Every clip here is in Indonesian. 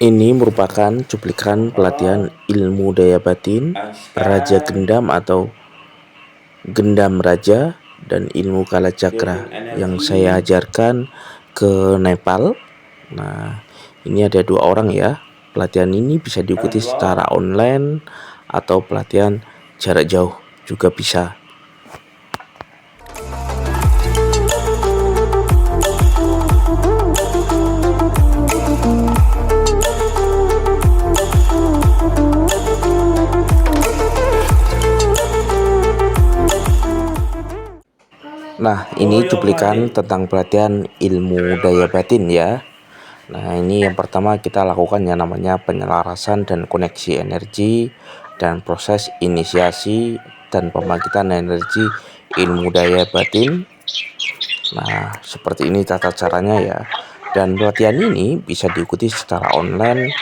Ini merupakan cuplikan pelatihan ilmu daya batin, Raja Gendam atau Gendam Raja, dan ilmu Kala Cakra yang saya ajarkan ke Nepal. Nah, ini ada 2 orang ya. Pelatihan ini bisa diikuti secara online atau pelatihan jarak jauh juga bisa. Nah, ini cuplikan tentang pelatihan ilmu daya batin ya. Nah, ini yang pertama kita lakukan yang namanya penyelarasan dan koneksi energi dan proses inisiasi dan pembangkitan energi ilmu daya batin. Nah, seperti ini tata caranya ya. Dan pelatihan ini bisa diikuti secara online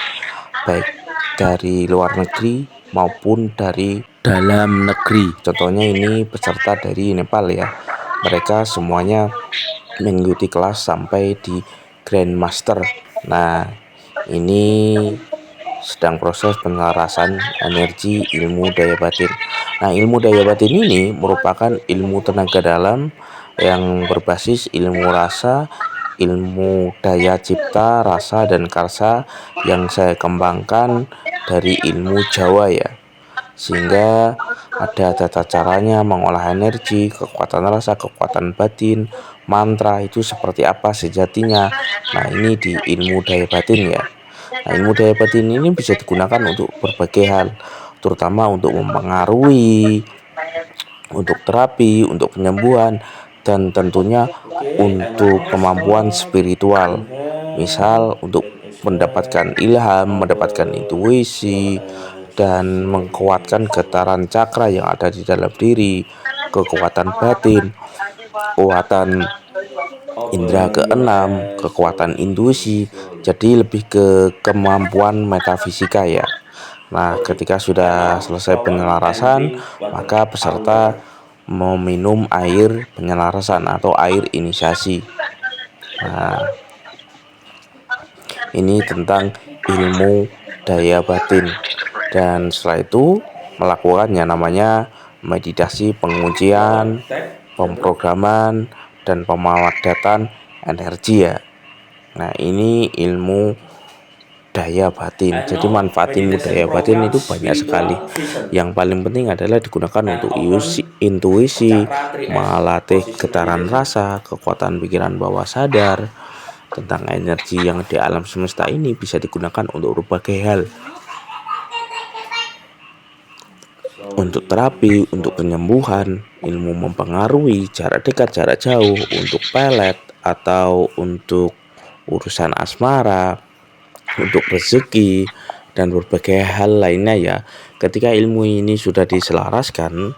baik dari luar negeri maupun dari dalam negeri. Contohnya ini peserta dari Nepal ya. Mereka semuanya mengikuti kelas sampai di Grandmaster. Nah, ini sedang proses penyelarasan energi ilmu daya batin. Nah, ilmu daya batin ini merupakan ilmu tenaga dalam yang berbasis ilmu rasa, ilmu daya cipta, rasa, dan karsa yang saya kembangkan dari ilmu Jawa ya. Sehingga ada tata caranya mengolah energi, kekuatan rasa, kekuatan batin, mantra itu seperti apa sejatinya. Nah, ini di ilmu daya batin ya. Nah, ilmu daya batin ini bisa digunakan untuk berbagai hal, terutama untuk mempengaruhi, untuk terapi, untuk penyembuhan, dan tentunya untuk kemampuan spiritual. Misal untuk mendapatkan ilham, mendapatkan intuisi, dan menguatkan getaran cakra yang ada di dalam diri, kekuatan batin, kekuatan indera keenam, kekuatan intuisi. Jadi lebih ke kemampuan metafisika ya. Nah, ketika sudah selesai penyelarasan, maka peserta meminum air penyelarasan atau air inisiasi. Nah, ini tentang ilmu daya batin. Dan setelah itu melakukan yang namanya meditasi penguncian, pemrograman, dan pemawadatan energi ya. Nah, ini ilmu daya batin. Jadi manfaat ilmu daya batin itu banyak sekali. Yang paling penting adalah digunakan untuk intuisi, melatih getaran rasa, kekuatan pikiran bawah sadar tentang energi yang di alam semesta ini bisa digunakan untuk berbagai hal. Untuk terapi, untuk penyembuhan, ilmu mempengaruhi, jarak dekat, jarak jauh, untuk pelet atau untuk urusan asmara, untuk rezeki, dan berbagai hal lainnya ya. Ketika ilmu ini sudah diselaraskan,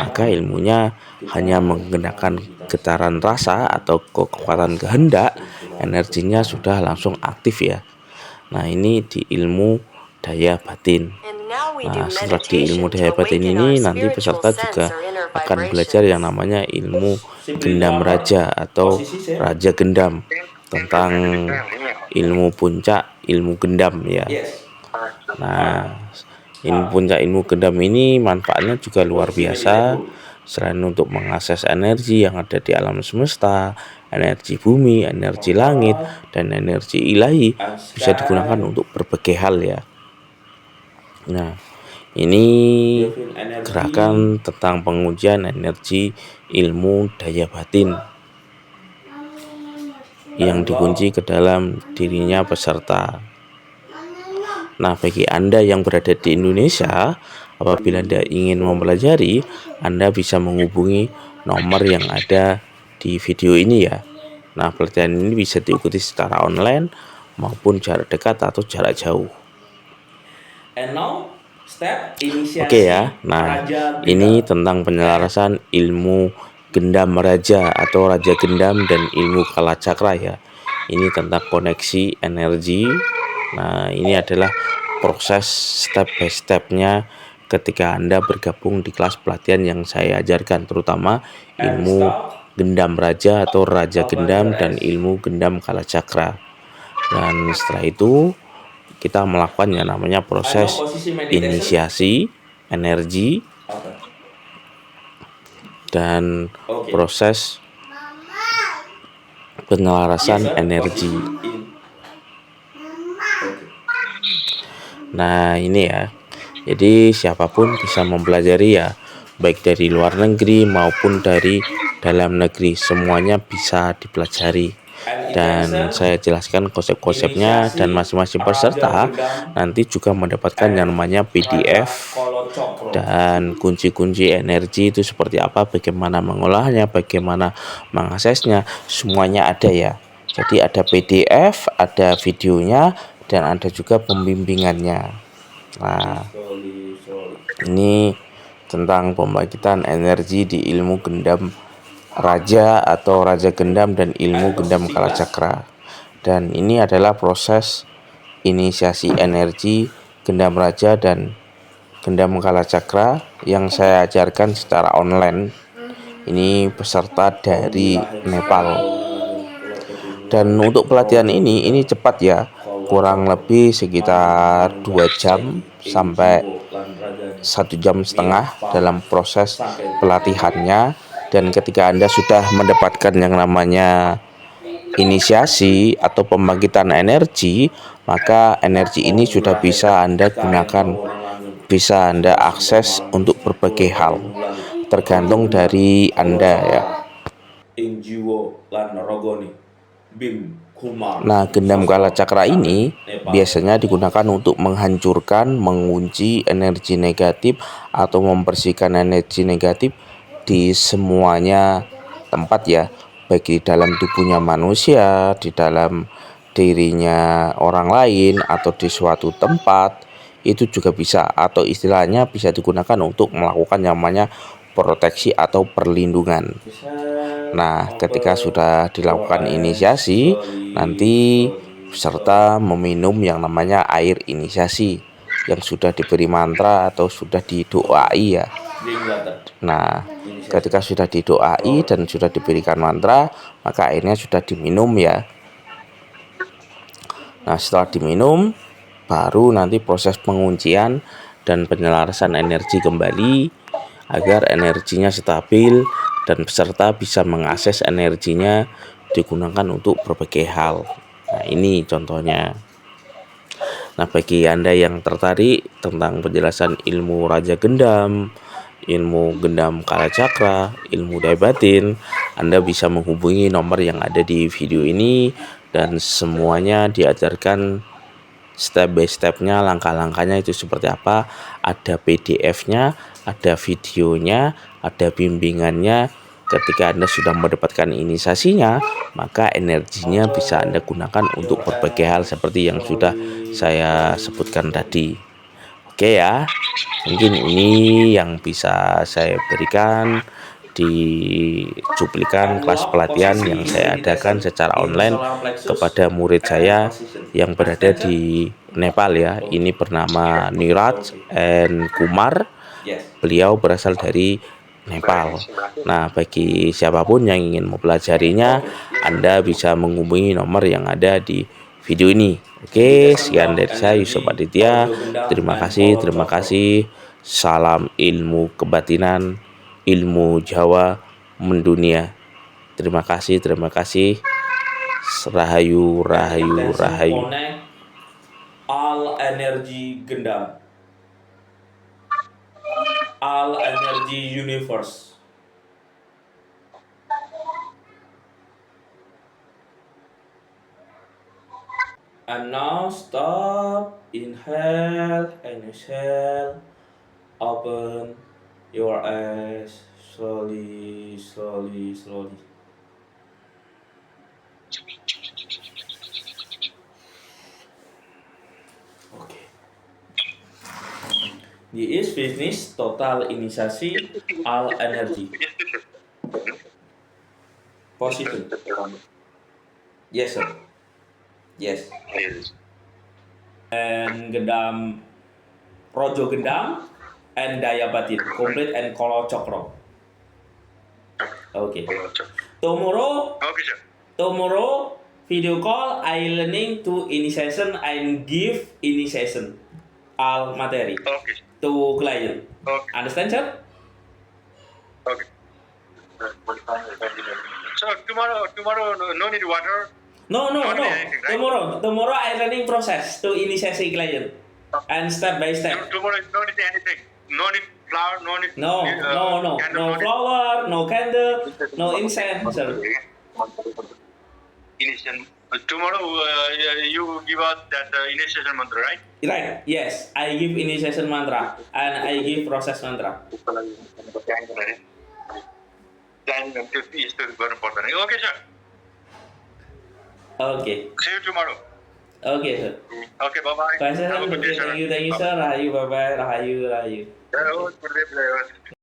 maka ilmunya hanya menggunakan getaran rasa atau kekuatan kehendak, energinya sudah langsung aktif ya. Nah, ini di ilmu daya batin. Nah, setelah di ilmu daya batin ini nanti peserta juga akan belajar yang namanya ilmu Gendam Raja atau Raja Gendam, tentang ilmu puncak ilmu gendam ya. Nah, ilmu puncak ilmu gendam ini manfaatnya juga luar biasa. Selain untuk mengakses energi yang ada di alam semesta, energi bumi, energi langit, dan energi ilahi, bisa digunakan untuk berbagai hal ya. Nah, ini gerakan tentang pengujian energi ilmu daya batin yang dikunci ke dalam dirinya peserta. Nah, bagi Anda yang berada di Indonesia, apabila Anda ingin mempelajari, Anda bisa menghubungi nomor yang ada di video ini ya. Nah, pelatihan ini bisa diikuti secara online maupun jarak dekat atau jarak jauh. Oke ya. Nah, ini tentang penyelarasan ilmu Gendam Raja atau Raja Gendam dan ilmu Kala Cakra ya. Ini tentang koneksi energi. Nah, ini adalah proses step by stepnya ketika Anda bergabung di kelas pelatihan yang saya ajarkan, terutama ilmu Gendam Raja atau Raja Gendam dan ilmu Gendam Kala Cakra. Dan setelah itu kita melakukan yang namanya proses inisiasi energi dan proses penyelarasan energi. Nah, ini ya. Jadi siapapun bisa mempelajari ya, baik dari luar negeri maupun dari dalam negeri, semuanya bisa dipelajari. Dan saya jelaskan konsep-konsepnya, dan masing-masing peserta nanti juga mendapatkan yang namanya PDF dan kunci-kunci energi itu seperti apa, bagaimana mengolahnya, bagaimana mengaksesnya, semuanya ada ya. Jadi ada PDF, ada videonya, dan ada juga pembimbingannya. Nah, ini tentang pembangkitan energi di ilmu gendam raja atau raja gendam dan ilmu gendam kalacakra. Dan ini adalah proses inisiasi energi gendam raja dan gendam kalacakra yang saya ajarkan secara online. Ini peserta dari Nepal. Dan untuk pelatihan ini cepat ya, kurang lebih sekitar 2 jam sampai 1,5 jam dalam proses pelatihannya. Dan ketika Anda sudah mendapatkan yang namanya inisiasi atau pembangkitan energi, maka energi ini sudah bisa Anda gunakan, bisa Anda akses untuk berbagai hal, tergantung dari Anda ya. Nah, gendam kalacakra ini biasanya digunakan untuk menghancurkan, mengunci energi negatif atau membersihkan energi negatif di semuanya tempat ya, baik di dalam tubuhnya manusia, di dalam dirinya orang lain, atau di suatu tempat. Itu juga bisa, atau istilahnya bisa digunakan untuk melakukan yang namanya proteksi atau perlindungan. Nah, ketika sudah dilakukan inisiasi, nanti peserta meminum yang namanya air inisiasi yang sudah diberi mantra atau sudah didoai ya. Nah, ketika sudah didoai dan sudah diberikan mantra, maka airnya sudah diminum ya. Nah, setelah diminum, baru nanti proses penguncian dan penyelarasan energi kembali agar energinya stabil dan peserta bisa mengakses energinya digunakan untuk berbagai hal. Nah, ini contohnya. Nah, bagi Anda yang tertarik tentang penjelasan ilmu Raja Gendam, ilmu Gendam Kalacakra, ilmu Daya Batin, Anda bisa menghubungi nomor yang ada di video ini, dan semuanya diajarkan step by stepnya, langkah-langkahnya itu seperti apa. Ada PDF-nya, ada videonya, ada bimbingannya. Ketika Anda sudah mendapatkan inisiasinya, maka energinya bisa Anda gunakan untuk berbagai hal seperti yang sudah saya sebutkan tadi. Oke ya, mungkin ini yang bisa saya berikan di cuplikan kelas pelatihan yang saya adakan secara online kepada murid saya yang berada di Nepal ya. Ini bernama Niraj and Kumar. Beliau berasal dari Nepal. Nah, bagi siapapun yang ingin mempelajarinya, Anda bisa menghubungi nomor yang ada di video ini. Oke, sekian dari saya Yusuf Aditya. Terima kasih. Salam ilmu kebatinan, ilmu Jawa mendunia. Terima kasih. Rahayu. All energy gendam, all energy universe. And now stop, inhale and exhale. Open your eyes slowly. Okay. This is finish total inisiasi all energy. Positive. Yes, sir. Yes. And gendam Rojo Gendam and Daya Batin, complete and Kolo Cokro. Okay. Tomorrow video call, I learning to initiation and give initiation all materi Okay. to client. Okay. Understand, sir? Okay. So tomorrow, no need water. No. Not anything, right? Tomorrow I learning process to initiate client and step by step. Tomorrow, no need anything. No need flower. No need. No candle, no need- flower, no candle, no incense, sir. Initiation. Tomorrow, you give us that initiation mantra, right? Right? Yes, I give initiation mantra and I give process mantra. Then is very important. Okay, sir. Okay, See you tomorrow. okay, sir. Okay, bye-bye. Bye, sir. Have a good day, sir. Thank you, sir. Rahayu, bye bye. Rahayu. Jai Ho, Gurudev, Jai Ho.